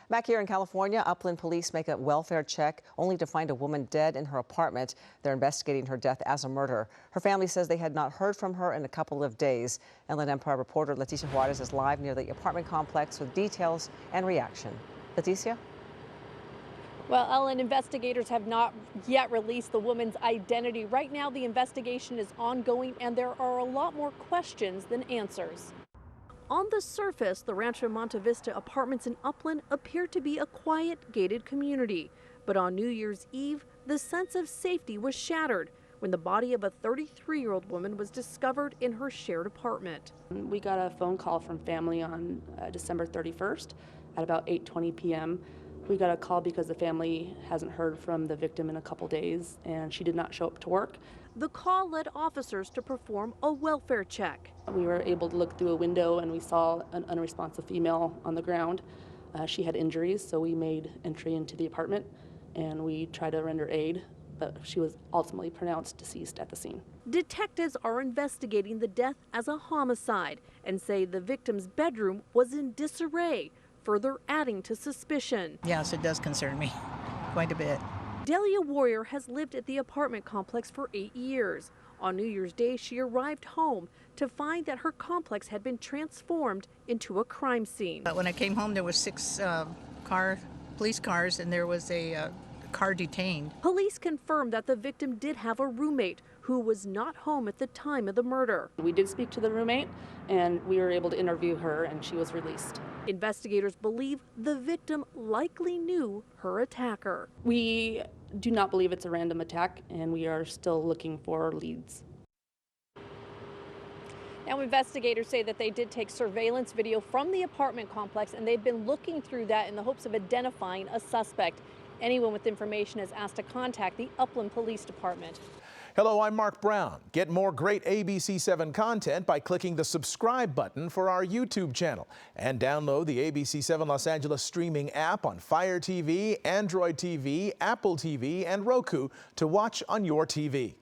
Back here in California, Upland police make a welfare check only to find a woman dead in her apartment. They're investigating her death as a murder. Her family says they had not heard from her in a couple of days. Inland Empire reporter Leticia Juarez is live near the apartment complex with details and reaction. Leticia? Well, Ellen, investigators have not yet released the woman's identity. Right now, the investigation is ongoing, and there are a lot more questions than answers. On the surface, the Rancho Monte Vista apartments in Upland appear to be a quiet, gated community. But on New Year's Eve, the sense of safety was shattered when the body of a 33-year-old woman was discovered in her shared apartment. We got a phone call from family on December 31st at about 8:20 p.m. We got a call because the family hasn't heard from the victim in a couple days, and she did not show up to work. The call led officers to perform a welfare check. We were able to look through a window and we saw an unresponsive female on the ground. She had injuries, so we made entry into the apartment and we tried to render aid, but she was ultimately pronounced deceased at the scene. Detectives are investigating the death as a homicide and say the victim's bedroom was in disarray, further adding to suspicion. Yes, it does concern me quite a bit. Delia Warrior has lived at the apartment complex for 8 years. On New Year's Day, she arrived home to find that her complex had been transformed into a crime scene. But when I came home, there was 6 police cars, and there was a car detained. Police confirmed that the victim did have a roommate who was not home at the time of the murder. We did speak to the roommate, and we were able to interview her, and she was released. Investigators believe the victim likely knew her attacker. We do not believe it's a random attack, and we are still looking for leads. Now, investigators say that they did take surveillance video from the apartment complex, and they've been looking through that in the hopes of identifying a suspect. Anyone with information is asked to contact the Upland Police Department. Hello, I'm Mark Brown. Get more great ABC7 content by clicking the subscribe button for our YouTube channel and download the ABC7 Los Angeles streaming app on Fire TV, Android TV, Apple TV, and Roku to watch on your TV.